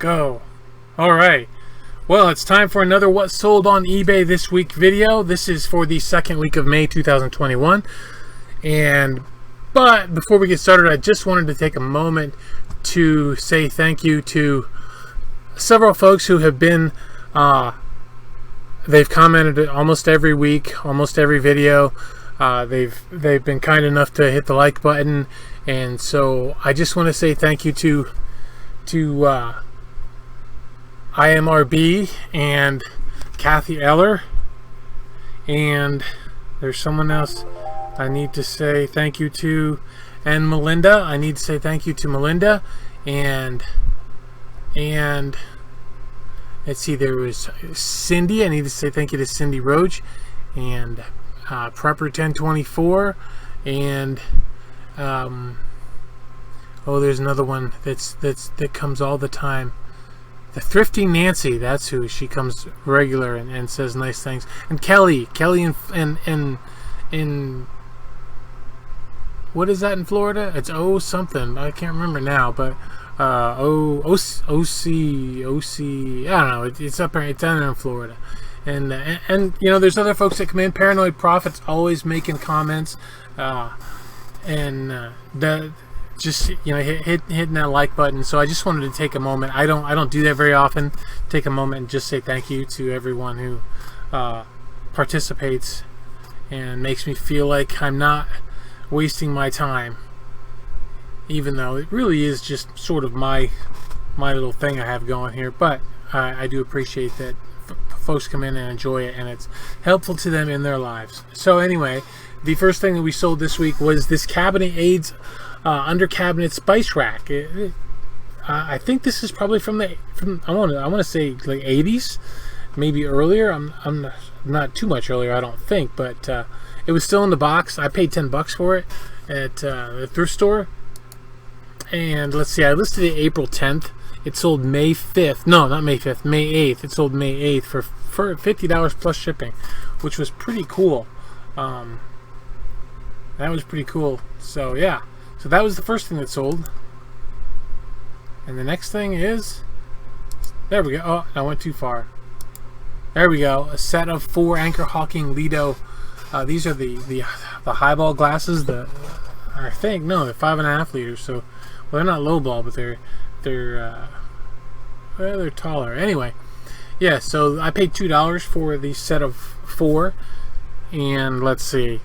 go. Alright. Well, it's time for another What Sold on eBay This Week video. This is for the second week of May 2021. But before we get started, I just wanted to take a moment to say thank you to several folks who have been, they've commented almost every week, almost every video. They've been kind enough to hit the like button, and so I just want to say thank you to IMRB and Kathy Eller, and there's someone else I need to say thank you to, and Melinda. I need to say thank you to Melinda, and let's see, there was Cindy. I need to say thank you to Cindy Roach, and Prepper 1024, and oh, there's another one that comes all the time. The Thrifty Nancy, that's who. She comes regular and says nice things. And Kelly and what is that in Florida? It's O something. I can't remember now, but OC, I don't know. It's up there. It's down there in Florida. And you know, there's other folks that come in. Paranoid Prophet's always making comments, just, you know, hitting that like button. So I just wanted to take a moment. I don't do that very often. Take a moment and just say thank you to everyone who participates and makes me feel like I'm not wasting my time, even though it really is just sort of my little thing I have going here. But I do appreciate that folks come in and enjoy it, and it's helpful to them in their lives. So anyway, the first thing that we sold this week was this Cabinet Aids under cabinet spice rack. I think this is probably from I want to say like 80s, maybe earlier. I'm not too much earlier, I don't think, but it was still in the box. I paid $10 for it at the thrift store, and let's see, I listed it April 10th. It sold May 5th. No, not May 5th. May 8th. It sold May 8th for $50 plus shipping, which was pretty cool. That was pretty cool. So yeah. So that was the first thing that sold. And the next thing is, there we go. Oh, I went too far. There we go. A set of 4 Anchor Hawking Lido. These are the highball glasses. I think, no, they're 5.5 liters. So, well, they're not lowball, but they're taller. Anyway, yeah. So I paid $2 for the set of 4, and let's see.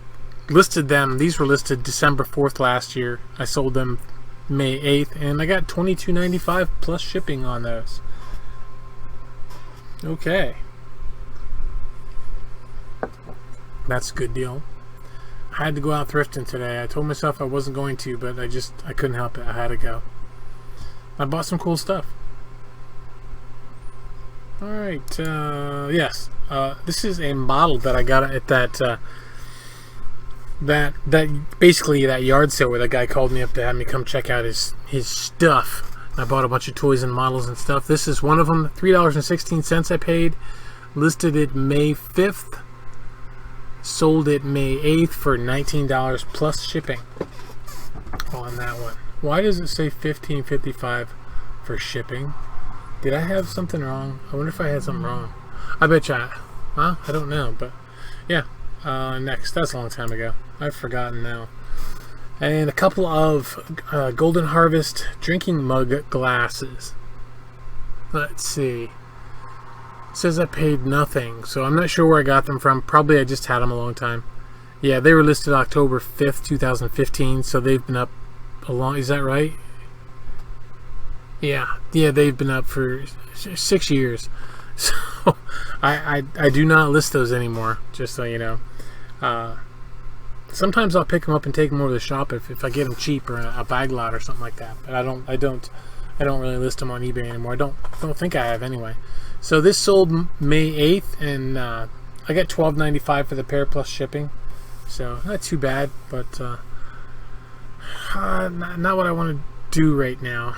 Listed them. These were listed December 4th last year. I sold them May 8th, and I got $22.95 plus shipping on those. Okay, that's a good deal. I had to go out thrifting today. I told myself I wasn't going to, but I couldn't help it. I had to go. I bought some cool stuff. All right. Yes. This is a model that I got at that basically that yard sale where that guy called me up to have me come check out his stuff. I bought a bunch of toys and models and stuff. This is one of them. $3.16 I paid. Listed it May 5th. Sold it May 8th for $19 plus shipping on that one. Why does it say $15.55 for shipping? Did I have something wrong? I wonder if I had something wrong. I bet you. I don't know, but yeah. Next, that's a long time ago. I've forgotten now. And a couple of Golden Harvest drinking mug glasses. Let's see. It says I paid nothing, so I'm not sure where I got them from. Probably I just had them a long time. Yeah, they were listed October 5th, 2015, so they've been up a long... Is that right? Yeah, they've been up for 6 years. So I do not list those anymore, just so you know. Sometimes I'll pick them up and take them over to the shop if I get them cheap, or a bag lot or something like that. But I don't really list them on eBay anymore. I don't think I have anyway. So this sold May 8th, and I got $12.95 for the pair plus shipping. So not too bad, but not what I want to do right now.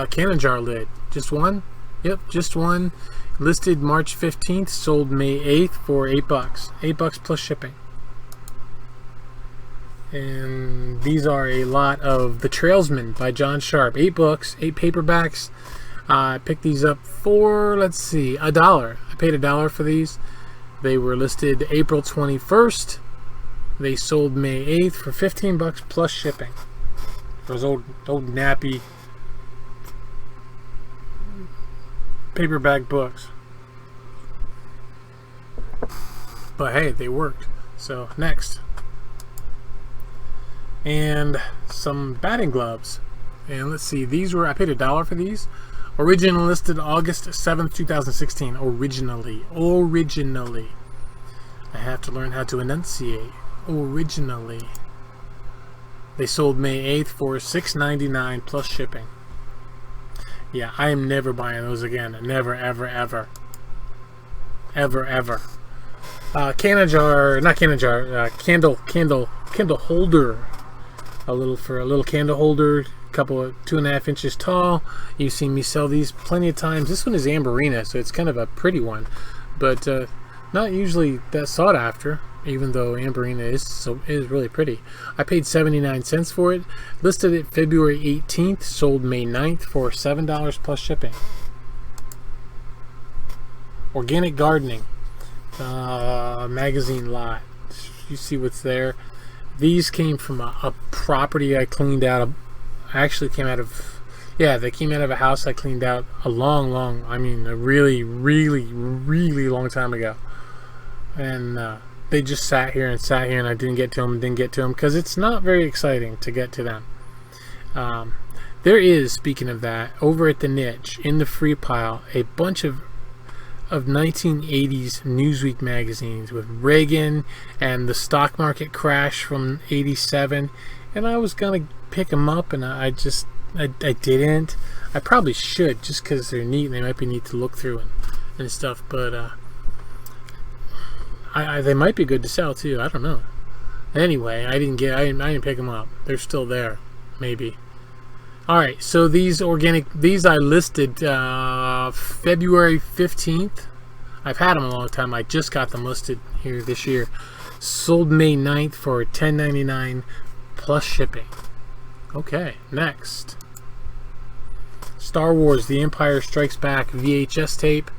Cannon jar lid, just one. Yep, just one. Listed March 15th, sold May 8th for $8. $8 plus shipping. And these are a lot of The Trailsman by John Sharp. 8 books, 8 paperbacks. I picked these up for, let's see, $1. I paid $1 for these. They were listed April 21st. They sold May 8th for $15 plus shipping. Those old nappy paperback books. But hey, they worked. So next. And some batting gloves. And let's see, these were, I paid $1 for these. Originally listed August 7th, 2016. Originally. I have to learn how to enunciate. Originally. They sold May 8th for $6.99 plus shipping. Yeah, I am never buying those again. Never, ever, ever. Ever, ever. Candle holder. A little candle holder, a couple of 2.5 inches tall. You've seen me sell these plenty of times. This one is amberina, so it's kind of a pretty one, but not usually that sought after, even though amberina is really pretty. I paid 79 cents for it. Listed it February 18th, sold May 9th for $7 plus shipping. Organic gardening magazine lot. You see what's there. These came from a property I cleaned out. They came out of a house I cleaned out a really, really, really long time ago. And they just sat here, and I didn't get to them, because it's not very exciting to get to them. There is, speaking of that, over at the niche, in the free pile, a bunch of 1980s Newsweek magazines with Reagan and the stock market crash from '87, and I was gonna pick them up, and I didn't. I probably should, just because they're neat and they might be neat to look through and stuff, but they might be good to sell too. I don't know. Anyway, I didn't pick them up. They're still there, maybe. Alright, so these I listed February 15th. I've had them a long time. I just got them listed here this year. Sold May 9th for $10.99 plus shipping. Okay, next. Star Wars The Empire Strikes Back VHS tape.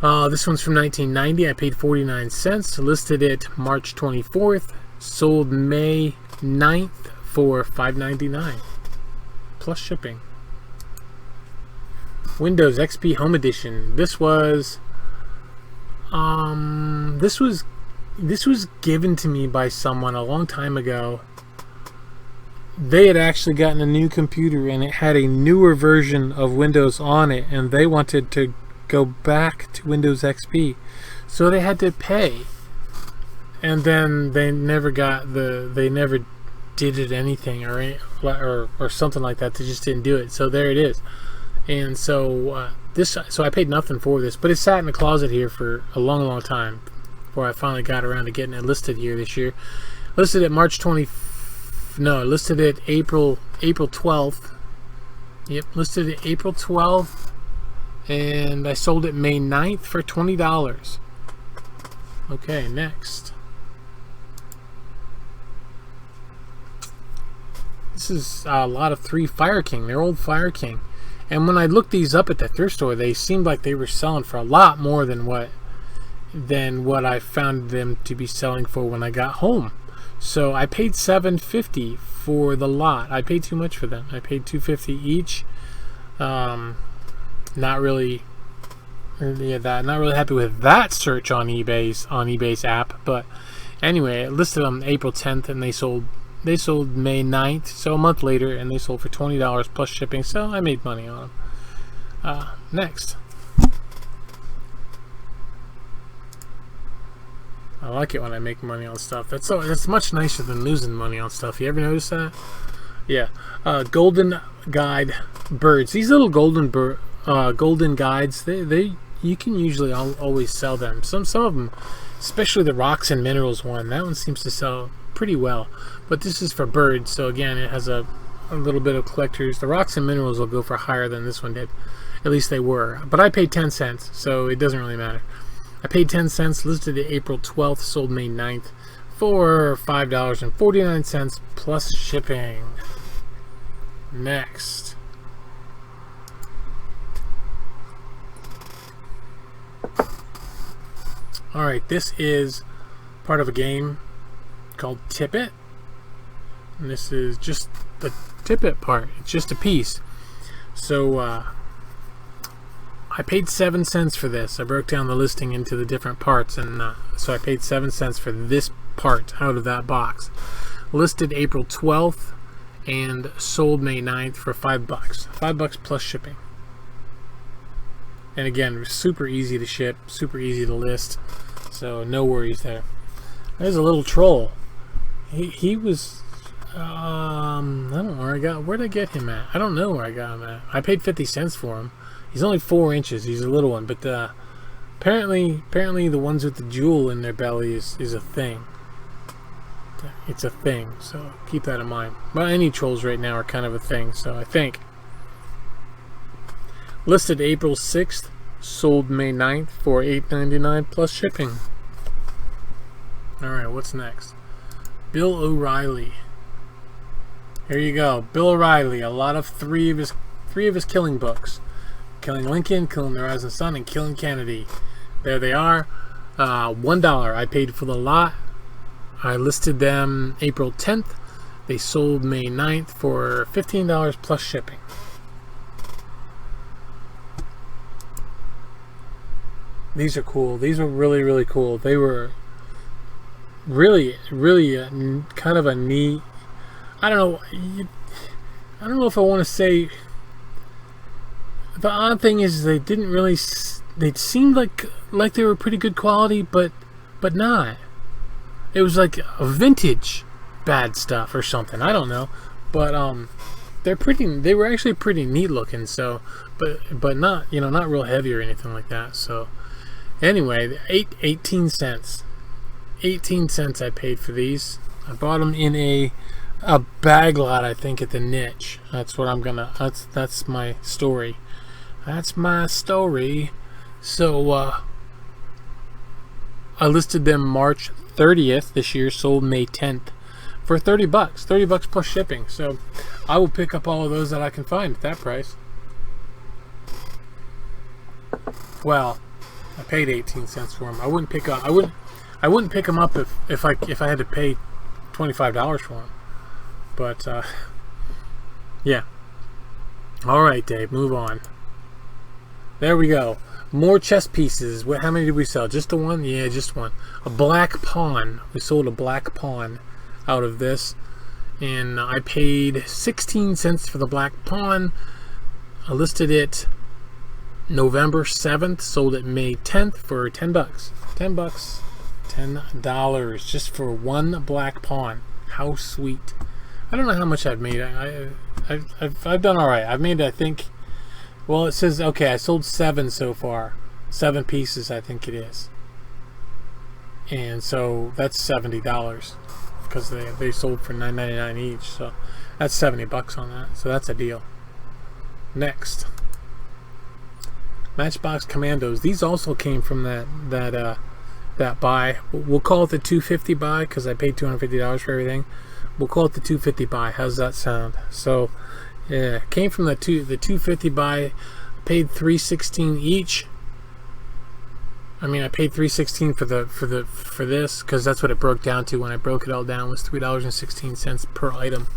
This one's from 1990. I paid 49 cents. Listed it March 24th. Sold May 9th for $5.99 plus shipping. Windows XP Home Edition. This was given to me by someone a long time ago. They had actually gotten a new computer, and it had a newer version of Windows on it, and they wanted to go back to Windows XP, so they had to pay. And then they never did it anything or something like that. They just didn't do it. So there it is. And so so I paid nothing for this, but it sat in the closet here for a long time before I finally got around to getting it listed here this year. Listed at listed at April 12th. Yep, listed at April 12th, and I sold it May 9th for $20. Okay, next. This is a lot of 3 Fire King. They're old Fire King. And when I looked these up at the thrift store, they seemed like they were selling for a lot more than what I found them to be selling for when I got home. So I paid $7.50 for the lot. I paid too much for them. I paid $2.50 each. Not really happy with that search on eBay's app. But anyway, I listed them April 10th, and they sold May 9th, so a month later, and they sold for $20 plus shipping, so I made money on them. Next. I like it when I make money on stuff. That's much nicer than losing money on stuff. You ever notice that? Yeah. Golden Guide birds. These little golden guides, you can usually always sell them. Some of them, especially the Rocks and Minerals one, that one seems to sell pretty well. But this is for birds, so again, it has a little bit of collectors. The Rocks and Minerals will go for higher than this one did. At least they were. But I paid 10 cents, so it doesn't really matter. I paid 10 cents, listed it April 12th, sold May 9th for $5.49 plus shipping. Next. Alright, this is part of a game called Tip It. And this is just the Tip It part. It's just a piece. So, I paid 7 cents for this. I broke down the listing into the different parts, and so I paid 7 cents for this part out of that box. Listed April 12th and sold May 9th for $5. $5 plus shipping. And again, super easy to ship, super easy to list, so no worries there. There's a little troll. He was, I don't know where'd I get him at? I don't know where I got him at. I paid 50 cents for him. He's only 4 inches. He's a little one, but apparently the ones with the jewel in their belly is a thing. It's a thing, so keep that in mind. But any trolls right now are kind of a thing, so I think. Listed April 6th, sold May 9th for $8.99 plus shipping. Alright, what's next? Bill O'Reilly. Here you go. Bill O'Reilly, a lot of three of his killing books. Killing Lincoln, Killing the Rising Sun, and Killing Kennedy. There they are. $1 I paid for the lot. I listed them April 10th. They sold May 9th for $15 plus shipping. These are cool. These were really, really cool. They were really, really kind of a neat. I don't know if I want to say. The odd thing is they didn't really. They seemed like they were pretty good quality, but not. It was like a vintage bad stuff or something. I don't know, but they're pretty. They were actually pretty neat looking. So, but not not real heavy or anything like that. So, anyway, 18 cents. 18 cents I paid for these. I bought them in a bag lot, I think, at the Niche. That's what I'm gonna. That's my story. That's my story. So I listed them March 30th this year, sold May 10th for $30. $30 plus shipping. So I will pick up all of those that I can find at that price. Well, I paid 18 cents for them. I wouldn't pick them up if I had to pay $25 for them. But yeah. All right, Dave, move on. There we go. More chess pieces. How many did we sell? Just the one? Yeah, just one. A black pawn. We sold a black pawn out of this, and I paid 16 cents for the black pawn. I listed it November 7th, sold it May 10th for $10. $10. $10 just for one black pawn. How sweet. I don't know how much I've made. I've done all right. I've made, I think, well, it says, okay, I sold 7 so far. 7 pieces, I think it is. And so that's $70 because they sold for $9.99 each. So that's $70 on that. So that's a deal. Next, Matchbox Commandos. These also came from that buy. We'll call it the $250 buy because I paid $250 for everything. We'll call it the $250 buy. How's that sound? So yeah, came from the $250 buy. Paid $3.16 each. I mean, I paid $3.16 for this because that's what it broke down to when I broke it all down, was $3.16 per item.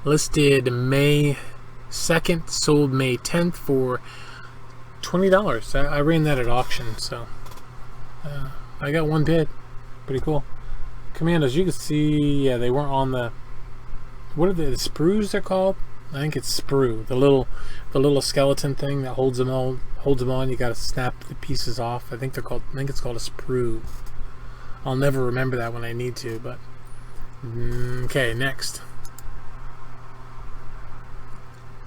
Listed May 2nd, sold May 10th for $20. I ran that at auction, so I got one bid. Pretty cool. Commandos, you can see, yeah, they weren't on the, what are the sprues they're called? I think it's sprue, the little skeleton thing that holds them on. You got to snap the pieces off. I think it's called a sprue. I'll never remember that when I need to, but okay, next.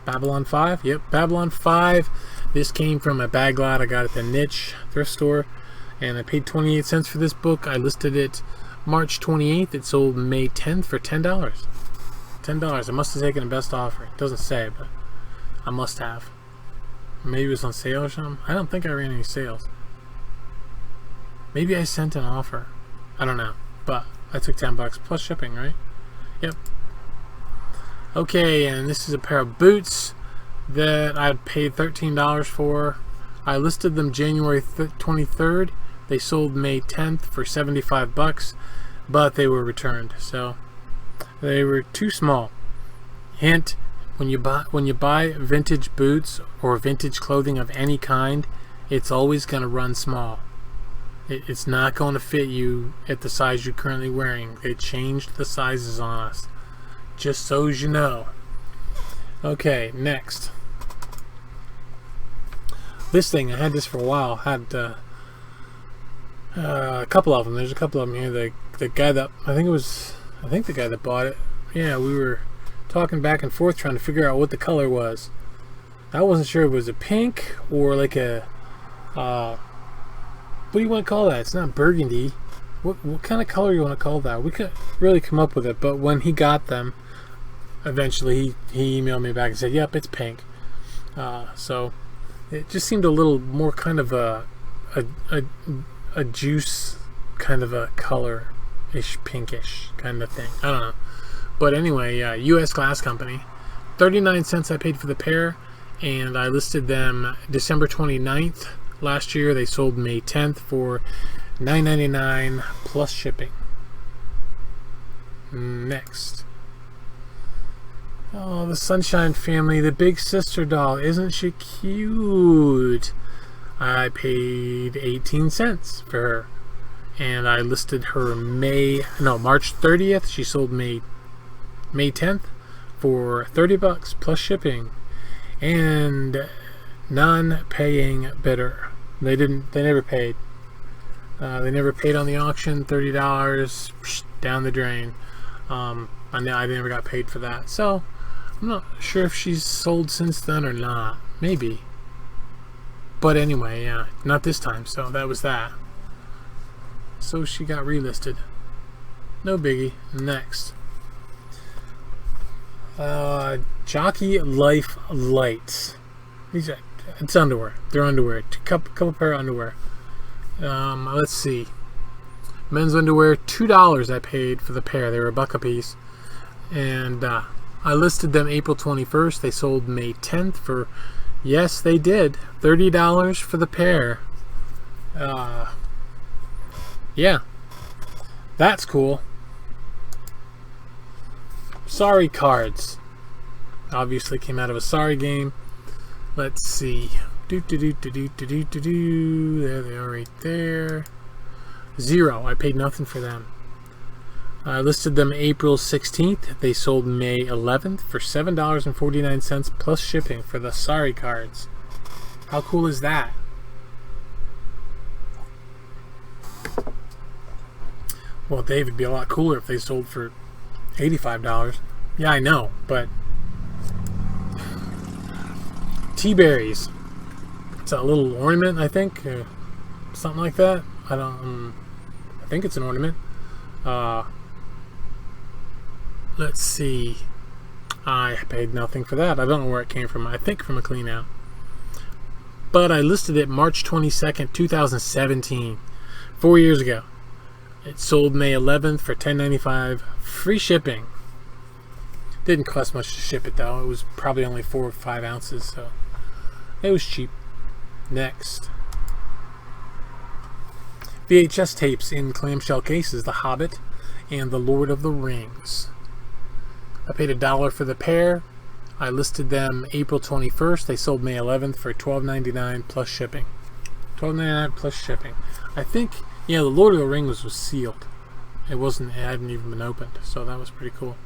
Babylon 5. Yep, Babylon 5. This came from a bag lot I got at the Niche thrift store, and I paid 28 cents for this book. I listed it March 28th. It sold May 10th for $10. $10. I must have taken the best offer. It doesn't say, but I must have. Maybe it was on sale or something. I don't think I ran any sales. Maybe I sent an offer. I don't know, but I took $10 plus shipping, right? Yep. Okay, and this is a pair of boots that I paid $13 for. I listed them January 23rd. They sold May 10th for $75, but they were returned, so they were too small. Hint: when you buy vintage boots or vintage clothing of any kind, it's always going to run small. It's not going to fit you at the size you're currently wearing. They changed the sizes on us, just so as you know. Okay, next. This thing, I had this for a while. Had a couple of them. There's a couple of them here. The guy that I think the guy that bought it. Yeah, we were talking back and forth trying to figure out what the color was. I wasn't sure if it was a pink or like a what do you want to call that? It's not burgundy. What kind of color do you want to call that? We couldn't really come up with it, but when he got them, eventually he emailed me back and said, "Yep, it's pink." So it just seemed a little more kind of a juice kind of a color-ish, pinkish kind of thing. I don't know. But anyway, U.S. Glass Company. 39 cents I paid for the pair, and I listed them December 29th. Last year. They sold May 10th for $9.99 plus shipping. Next. Oh, the Sunshine Family, the Big Sister doll. Isn't she cute? I paid 18 cents for her. And I listed her March 30th. She sold May 10th for $30 plus shipping. And non-paying bidder. They never paid. They never paid on the auction. $30 down the drain. I never got paid for that. So I'm not sure if she's sold since then or not. Maybe. But anyway, yeah, not this time. So that was that. So she got relisted. No biggie. Next. Jockey Life Lights. It's underwear. They're underwear. Couple pair of underwear. Let's see. Men's underwear, $2 I paid for the pair. They were $1 a piece. And I listed them April 21st. They sold May 10th for, yes, they did, $30 for the pair. Yeah. That's cool. Sorry cards. Obviously came out of a sorry game. Let's see. There they are right there. 0. I paid nothing for them. I listed them April 16th. They sold May 11th for $7.49 plus shipping for the sorry cards. How cool is that? Well, Dave, it'd be a lot cooler if they sold for $85. Yeah, I know, but Tea-berries. It's a little ornament, I think, something like that. I think it's an ornament. Let's see. I paid nothing for that. I don't know where it came from. I think from a clean out. But I listed it March 22nd, 2017, 4 years ago. It sold May 11th for $10.95, free shipping. Didn't cost much to ship it though. It was probably only 4 or 5 ounces, so it was cheap. Next. VHS tapes in clamshell cases, The Hobbit and The Lord of the Rings. I paid $1 for the pair. I listed them April 21st. They sold May 11th for $12.99 plus shipping. $12.99 plus shipping. I think, yeah, The Lord of the Rings was sealed. It hadn't even been opened, so that was pretty cool.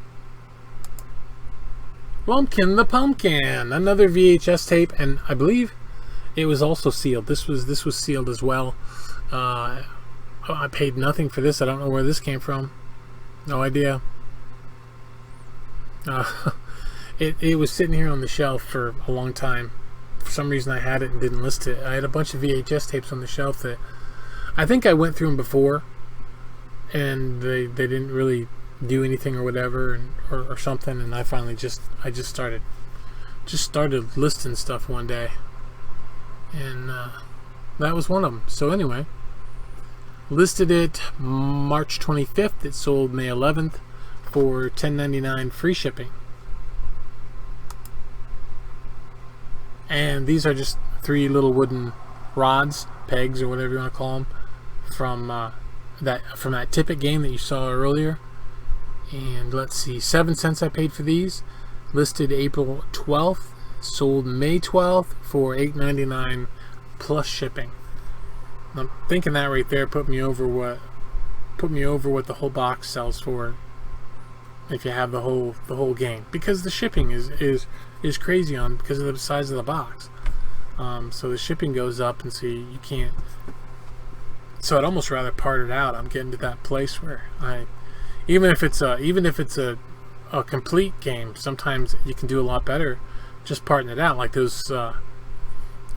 Lumpkin the Pumpkin, another VHS tape, and I believe it was also sealed. This was sealed as well. I paid nothing for this. I don't know where this came from. No idea. It was sitting here on the shelf for a long time. For some reason I had it and didn't list it. I had a bunch of VHS tapes on the shelf that I think I went through them before, and they didn't really do anything or whatever, or something, and I finally just started listing stuff one day, and that was one of them. So anyway, Listed it March 25th. It sold May 11th for $10.99 free shipping. And these are just 3 little wooden rods, pegs, or whatever you want to call them, from that Tippet game that you saw earlier. And let's see, 7 cents I paid for these. Listed April 12th, sold May 12th for $8.99 plus shipping. I'm thinking that right there put me over what the whole box sells for if you have the whole game, because the shipping is crazy on because of the size of the box. So the shipping goes up, and so you can't. So I'd almost rather part it out. I'm getting to that place where even if it's a complete game, sometimes you can do a lot better just parting it out, like those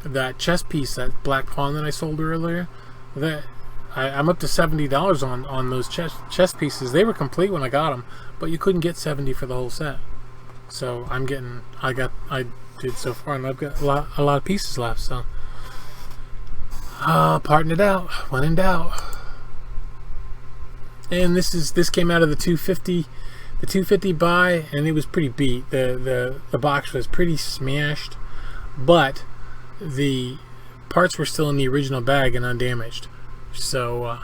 that chess piece, that Black Pawn that I sold earlier. That I'm up to $70 on those chess pieces. They were complete when I got them, but you couldn't get $70 for the whole set. So I did so far, and I've got a lot of pieces left. So parting it out when in doubt. And this came out of the 250 buy, and it was pretty beat. The box was pretty smashed, but the parts were still in the original bag and undamaged. So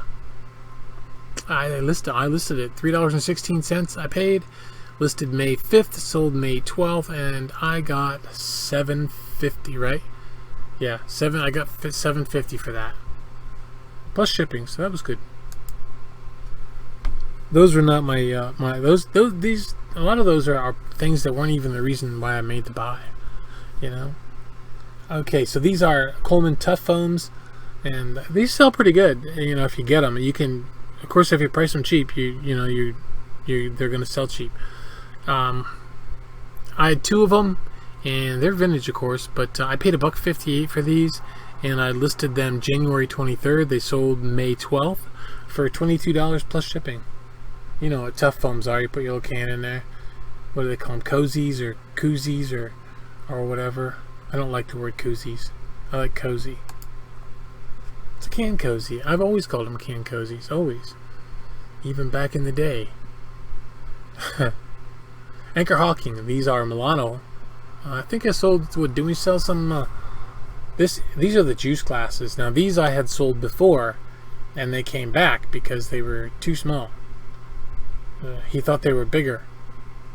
I listed it $3.16. I paid. Listed May 5th, sold May 12th, and I got $7.50, right? Yeah, I got $7.50 for that, plus shipping. So that was good. Those were not my these. A lot of those are things that weren't even the reason why I made the buy. You know. Okay, so these are Coleman Tough Foams, and these sell pretty good. You know, if you get them, you can. Of course, if you price them cheap, they're going to sell cheap. I had 2 of them, and they're vintage, of course. But I paid $1.58 for these, and I listed them January 23rd. They sold May 12th for $22 plus shipping. You know what Tough Foams are. You put your little can in there. What do they call them? Cozies or koozies or whatever. I don't like the word koozies. I like cozy. It's a can cozy. I've always called them can cozies. Always. Even back in the day. Anchor Hawking. These are Milano. I think I sold. Did we sell some? These are the juice glasses. Now these I had sold before, and they came back because they were too small. He thought they were bigger,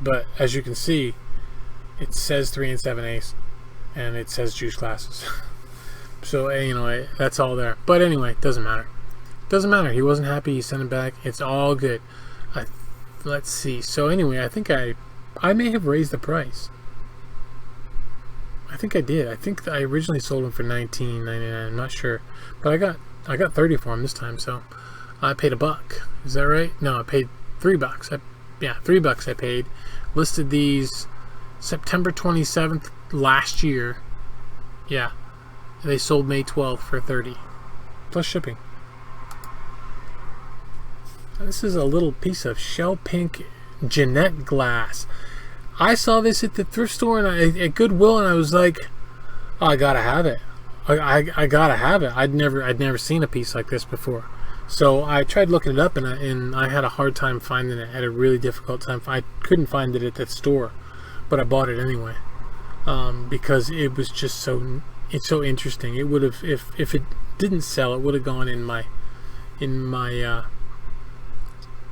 but as you can see, it says 3 7/8, and it says juice glasses. So that's all there. But anyway, it doesn't matter. Doesn't matter. He wasn't happy. He sent it back. It's all good. Let's see. So anyway, I think I may have raised the price. I think I did. I think I originally sold them for $19.99. I'm not sure, but I got 30 for them this time. So I paid $1. Is that right? No, I paid $3. $3 I paid. Listed these September 27th last year. Yeah, they sold May 12th for $30 plus shipping. This is a little piece of shell pink Jeanette glass. I saw this at the thrift store and at Goodwill, and I was like, oh, I gotta have it. I gotta have it. I'd never seen a piece like this before. So I tried looking it up, and I had a hard time finding it. I had a really difficult time. I couldn't find it at that store, but I bought it anyway because it was just it's so interesting. It would have, if it didn't sell, it would have gone in my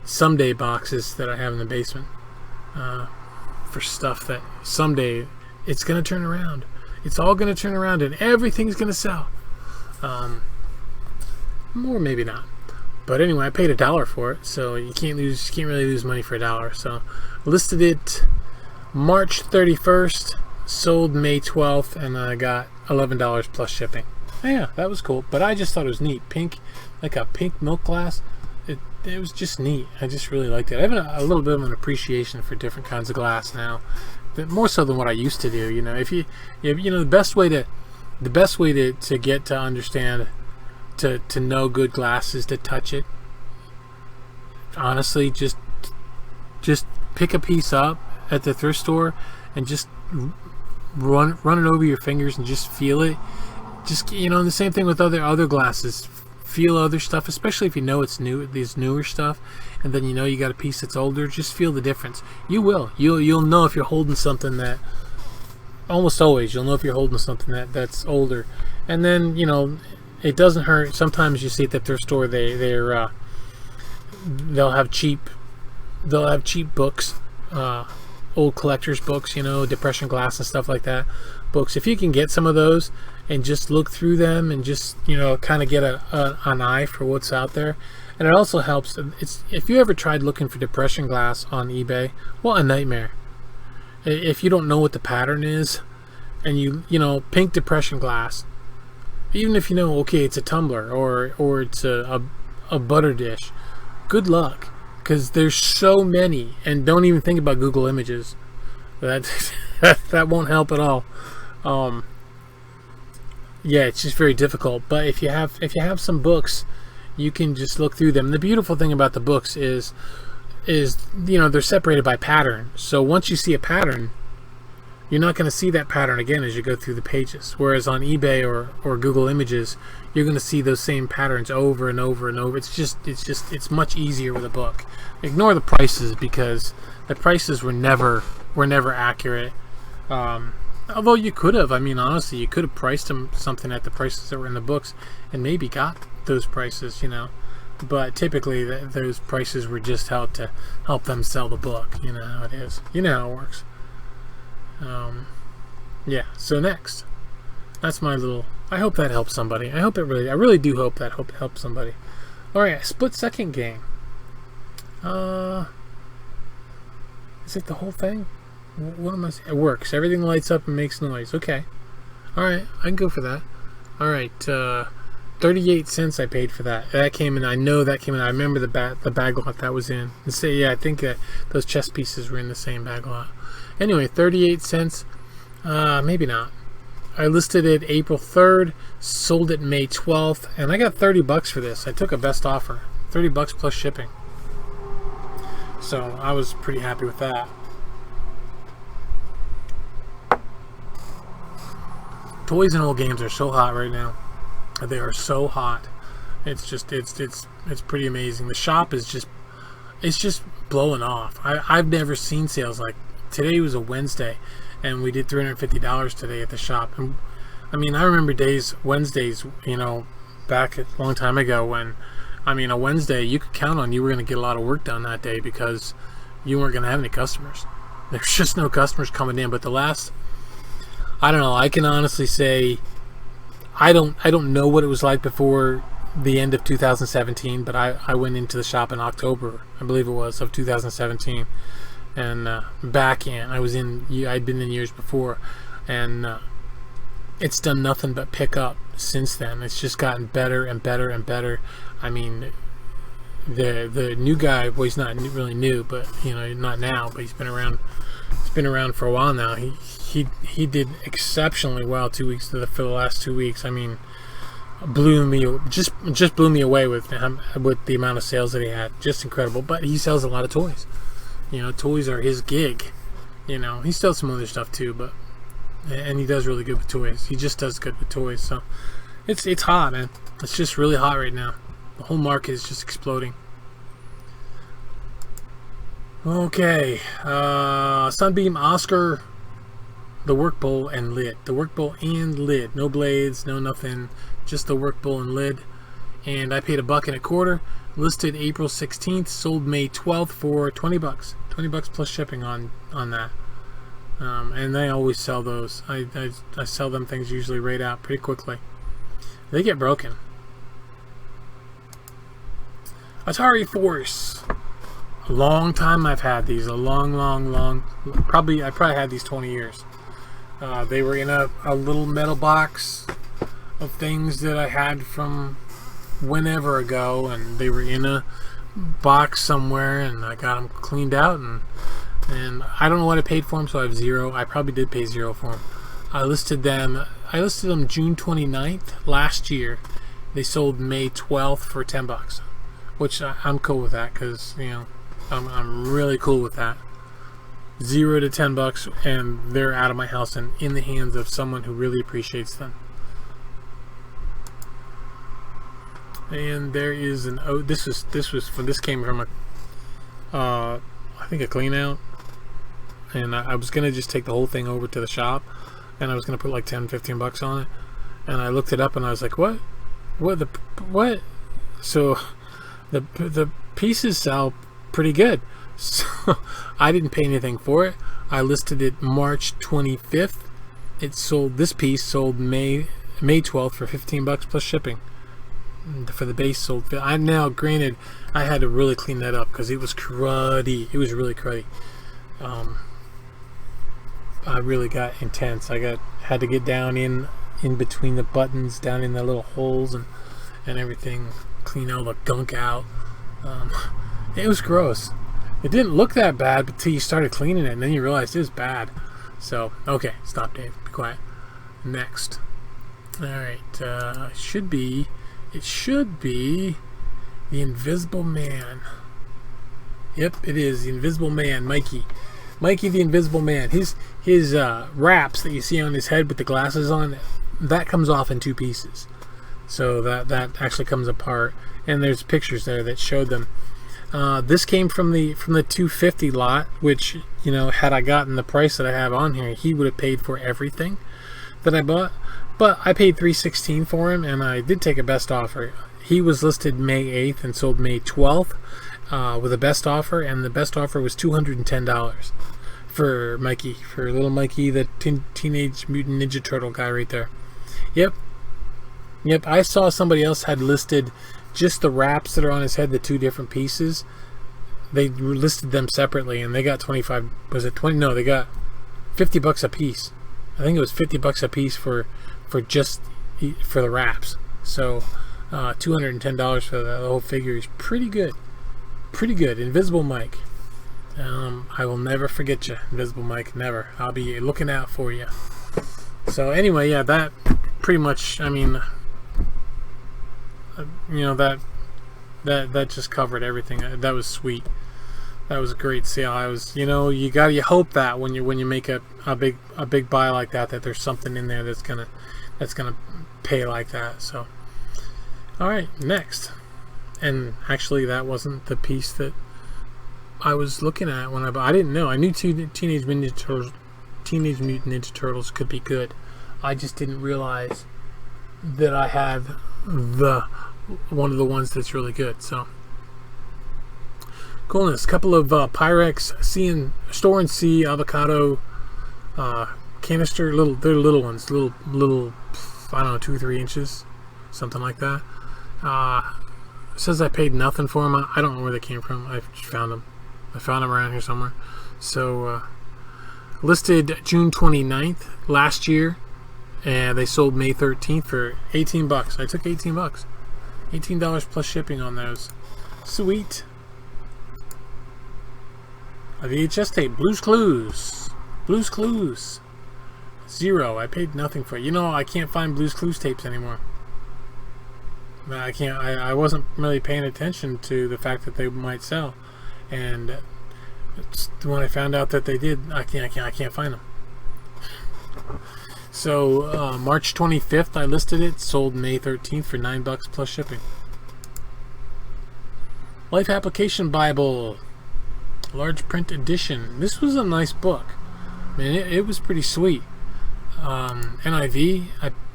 someday boxes that I have in the basement for stuff that someday it's gonna turn around. It's all gonna turn around, and everything's gonna sell. Or maybe not. But anyway, I paid $1 for it, so you can't really lose money for $1. So listed it March 31st, sold May 12th, and I got $11 plus shipping. Yeah, that was cool. But I just thought it was neat. Pink, like a pink milk glass. It was just neat. I just really liked it. I have a little bit of an appreciation for different kinds of glass now, more so than what I used to do. The best way to get to understand. To know good glass is to touch it. Honestly, just pick a piece up at the thrift store and just run it over your fingers and just feel it. Just the same thing with other glasses. feel other stuff, especially if you know it's new, these newer stuff, and then you know you got a piece that's older. Just feel the difference. You will. You'll know if you're holding something that. Almost always, you'll know if you're holding something that's older, and then it doesn't hurt. Sometimes you see at the thrift store they'll have cheap books, old collectors books, depression glass and stuff like that. Books. If you can get some of those and just look through them and just kind of get an eye for what's out there, and it also helps. If you ever tried looking for depression glass on eBay, what a nightmare. If you don't know what the pattern is, and pink depression glass, even if okay, it's a tumbler or it's a butter dish, good luck, because there's so many. And don't even think about Google Images. That won't help at all. Yeah, it's just very difficult. But if you have some books, you can just look through them. The beautiful thing about the books is they're separated by pattern. So once you see a pattern, you're not going to see that pattern again as you go through the pages. Whereas on eBay or Google Images, you're going to see those same patterns over and over and over. It's much easier with a book. Ignore the prices, because the prices were never accurate. Although you could have, honestly, you could have priced them something at the prices that were in the books and maybe got those prices, But typically, those prices were just held to help them sell the book. You know how it is. You know how it works. Yeah. So next, that's my little. I hope that helps somebody. I really do hope that helps somebody. All right, split second game. Is it the whole thing? What am I saying? It works. Everything lights up and makes noise. Okay. All right, I can go for that. All right. 38 cents I paid for that. That came in. I know that came in. I remember the bag lot that was in. Yeah, I think those chess pieces were in the same bag lot. Anyway, 38 cents. Maybe not. I listed it April 3rd, sold it May 12th, and I got $30 for this. I took a best offer. $30 plus shipping. So I was pretty happy with that. Toys and old games are so hot right now. They are so hot. It's pretty amazing. The shop is just blowing off. I've never seen sales like today. Was a Wednesday, and we did $350 today at the shop. And I remember Wednesdays, back a long time ago when, a Wednesday you could count on you were going to get a lot of work done that day because you weren't going to have any customers. There's just no customers coming in. But the last, I don't know. I can honestly say, I don't know what it was like before the end of 2017, but I went into the shop in October, I believe it was, of 2017, and I'd been in years before, and it's done nothing but pick up since then. It's just gotten better and better and better. The new guy, well, he's not really new, but not now, but he's been around for a while now. He did exceptionally well for the last 2 weeks. Blew me away with the amount of sales that he had. Just incredible. But he sells a lot of toys. Toys are his gig. He sells some other stuff too, and he does really good with toys. He just does good with toys. So it's hot, man. It's just really hot right now. The whole market is just exploding. Okay, Sunbeam Oscar. The work bowl and lid. The work bowl and lid. No blades, no nothing. Just the work bowl and lid. And I paid $1.25. Listed April 16th. Sold May 12th for $20. $20 plus shipping on that. And I always sell those. I sell them things usually right out pretty quickly. They get broken. Atari Force. A long time I've had these. A long. Probably I had these 20 years. They were in a little metal box of things that I had from whenever ago, and they were in a box somewhere, and I got them cleaned out, and I don't know what I paid for them, so I have zero. I probably did pay zero for them. I listed them June 29th last year. They sold May 12th for $10, which I'm cool with that, because I'm really cool with that. 0 to $10, and they're out of my house and in the hands of someone who really appreciates them. And there is an this came from a I think a clean out, and I was gonna just take the whole thing over to the shop, and I was gonna put like 10-15 bucks on it, and I looked it up and I was like, what so the pieces sell pretty good, so I didn't pay anything for it. I listed it March 25th. This piece sold May 12th for 15 bucks plus shipping. For the base sold. Now granted, I had to really clean that up because it was cruddy. It was really cruddy. I really got intense. Had to get down in between the buttons, down in the little holes and everything, clean all the gunk out. It was gross. It didn't look that bad until you started cleaning it, and then you realized it was bad. So okay, stop, Dave. Be quiet. Next. All right. It should be the Invisible Man. Yep, it is the Invisible Man, Mikey the Invisible Man. His wraps that you see on his head with the glasses on, that comes off in 2 pieces. So that actually comes apart, and there's pictures there that showed them. This came from the 250 lot, which, you know, had I gotten the price that I have on here, he would have paid for everything that I bought. But I paid $316 for him, and I did take a best offer. He was listed May 8th and sold May 12th with a best offer, and the best offer was $210 for Mikey, for little Mikey, the Teenage Mutant Ninja Turtle guy right there. Yep. I saw somebody else had listed just the wraps that are on his head, the 2 different pieces. They listed them separately, and they got 25. Was it 20? No, they got 50 bucks a piece. I think it was 50 bucks a piece for the wraps. So $210 for the whole figure is pretty good. Invisible Mike. I will never forget you, Invisible Mike. Never. I'll be looking out for you. So anyway, yeah, that pretty much, I mean, you know, that just covered everything. That was sweet. That was a great sale. I was, you know, you hope that when you make a big buy like that there's something in there that's gonna pay like that. So all right, next. And actually that wasn't the piece that I was looking at when I didn't know. I knew Teenage Mutant Ninja Turtles could be good. I just didn't realize that I had one of the ones that's really good. So coolness. Couple of Pyrex Store and See avocado canister, they're little ones, little I don't know, 2-3 inches, something like that. It says I paid nothing for them. I don't know where they came from. I found them around here somewhere. So listed June 29th last year, and they sold May 13th for 18 bucks. I took 18 bucks. $18 plus shipping on those. Sweet. A VHS tape, Blue's Clues. 0. I paid nothing for it. You know, I can't find Blue's Clues tapes anymore. I wasn't really paying attention to the fact that they might sell, and when I found out that they did, I can't find them. So March 25th I listed it, sold May 13th for 9 bucks plus shipping. Life Application Bible, large print edition. This was a nice book. I mean, it was pretty sweet. NIV.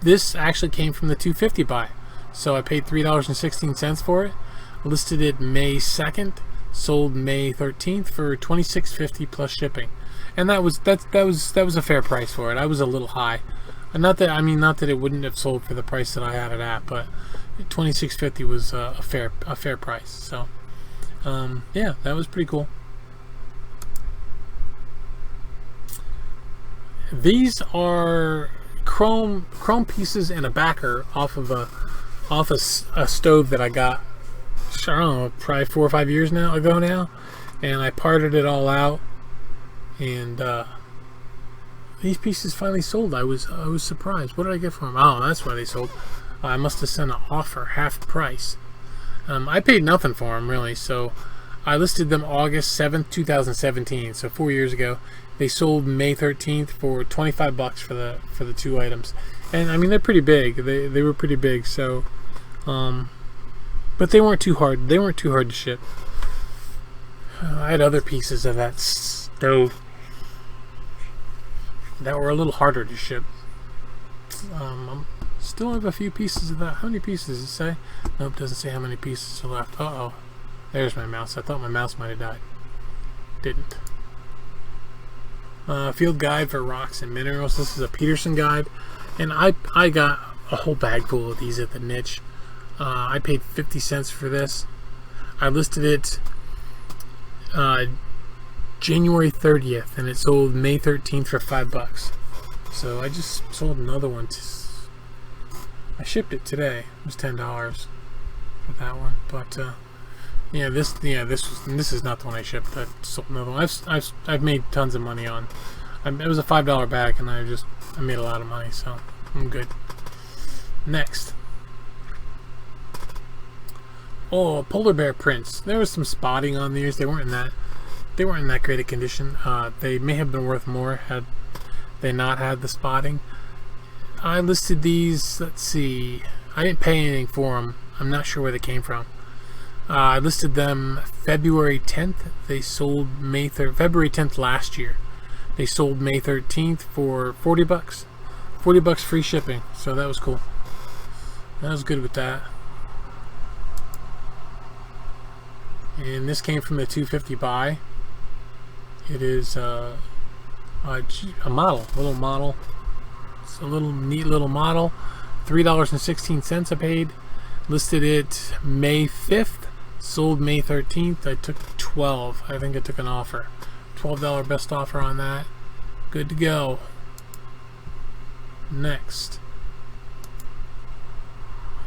This actually came from the 250 buy. So I paid $3.16 for it. Listed it May 2nd, sold May 13th for $26.50 plus shipping. And that was a fair price for it. I was a little high. And not that it wouldn't have sold for the price that I had it at, but $26.50 was a fair price. So yeah, that was pretty cool. These are chrome pieces and a backer off a stove that I got, I don't know, probably 4 or 5 years ago now, and I parted it all out, and these pieces finally sold. I was surprised. What did I get for them? Oh, that's why they sold. I must have sent an offer, half price. I paid nothing for them really, so I listed them August 7th, 2017, so 4 years ago. They sold May 13th for 25 bucks for the 2 items. And I mean, they're pretty big. They were pretty big, so but they weren't too hard. They weren't too hard to ship. I had other pieces of that stove that were a little harder to ship. I still have a few pieces of that. How many pieces does it say? Nope, doesn't say how many pieces are left. Uh-oh. There's my mouse. I thought my mouse might have died. Didn't. Field guide for rocks and minerals. This is a Peterson guide. And I got a whole bag full of these at the niche. I paid 50 cents for this. I listed it January 30th, and it sold May 13th for $5. So I just sold another one. I shipped it today. It was $10 for that one. But yeah, this is not the one I shipped. I sold another one. I've made tons of money on. It was a $5 bag, and I made a lot of money, so I'm good. Next. Oh, polar bear prints. There was some spotting on these. They weren't in that great a condition. They may have been worth more had they not had the spotting. I listed these. Let's see. I didn't pay anything for them. I'm not sure where they came from. I listed them February 10th. They sold February 10th last year. They sold May 13th for $40. $40 free shipping. So that was cool. I was good with that. And this came from the 250 buy. It is a model, little model. It's a little neat little model. $3.16 I paid. Listed it May 5th. Sold May 13th. I took 12. I think I took an offer. $12 best offer on that. Good to go. Next.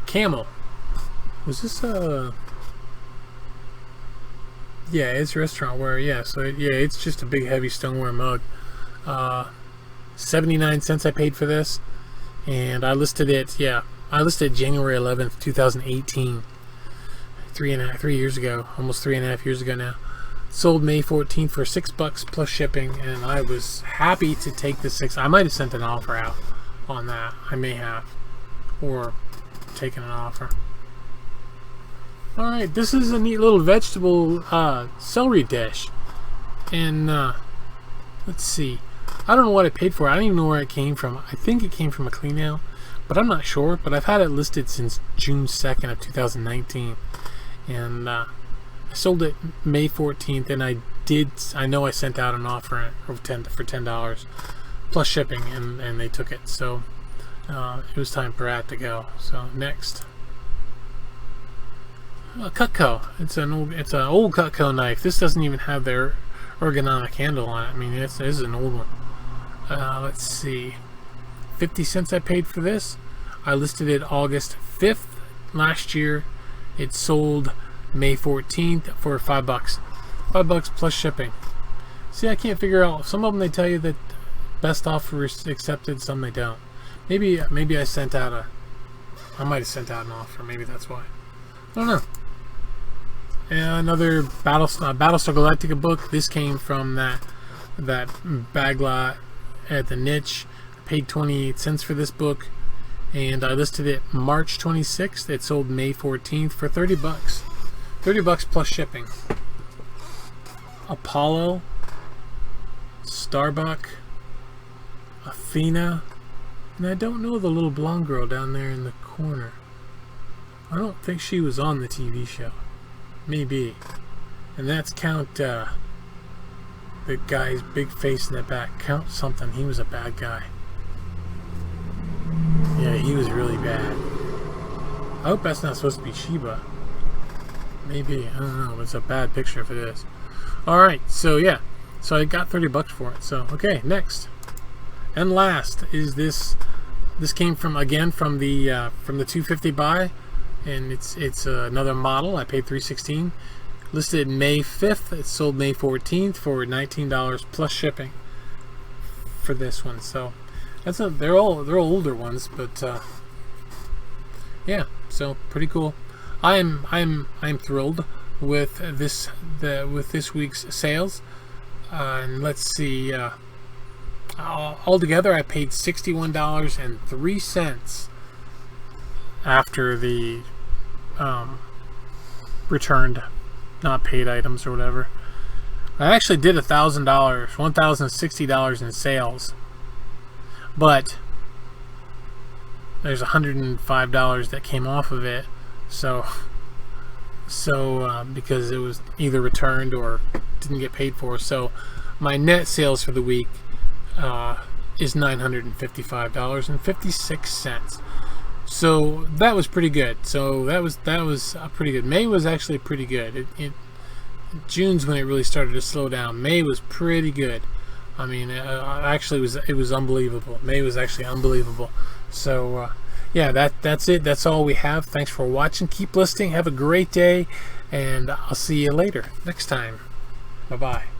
Camel. Was this a... Yeah, it's restaurant ware. Yeah, so it's just a big heavy stoneware mug. 79 cents I paid for this, and I listed it. Yeah, I listed January 11th, 2018. 3 years ago, almost 3.5 years ago now. Sold May 14th for $6 plus shipping, and I was happy to take the $6. I might have sent an offer out on that. I may have, or taken an offer. Alright, this is a neat little vegetable celery dish. And let's see. I don't know what I paid for it. I don't even know where it came from. I think it came from a clean out, but I'm not sure. But I've had it listed since June 2nd of 2019. And I sold it May 14th, and I know I sent out an offer for $10 plus shipping, and they took it. So it was time for that to go. So next. Cutco. It's an old Cutco knife. This doesn't even have their ergonomic handle on it. I mean, this is an old one. Let's see. 50 cents I paid for this. I listed it August 5th last year. It sold May 14th for $5. $5 plus shipping. See, I can't figure out. Some of them they tell you that best offer is accepted. Some they don't. Maybe I sent out I might have sent out an offer. Maybe that's why. I don't know. Another Battlestar Galactica book. This came from that bag lot at the niche. I paid 28 cents for this book, and I listed it March 26th. It sold May 14th for $30. $30 plus shipping. Apollo, Starbuck, Athena, and I don't know the little blonde girl down there in the corner. I don't think she was on the TV show. Maybe. And that's Count, the guy's big face in the back. Count something. He was a bad guy. Yeah, he was really bad. I hope that's not supposed to be Sheba. Maybe. I don't know. It's a bad picture for this. Alright, so yeah. So I got $30 for it. So, okay, next. And last is this. This came from the 250 buy. And it's another model. I paid $3.16. Listed May 5th. It sold May 14th for $19 plus shipping for this one. So they're all older ones, but yeah. So pretty cool. I'm thrilled with this week's sales. And let's see. Altogether, I paid $61.03 after the returned, not paid items or whatever. I actually did $1,000, $1,060 in sales, but there's $105 that came off of it. So because it was either returned or didn't get paid for. So my net sales for the week is $955.56. So that was pretty good. So that was pretty good. May was actually pretty good. June's when it really started to slow down. May was pretty good. I mean, actually, it was unbelievable. May was actually unbelievable. So yeah, that's it. That's all we have. Thanks for watching. Keep listening. Have a great day, and I'll see you later next time. Bye bye.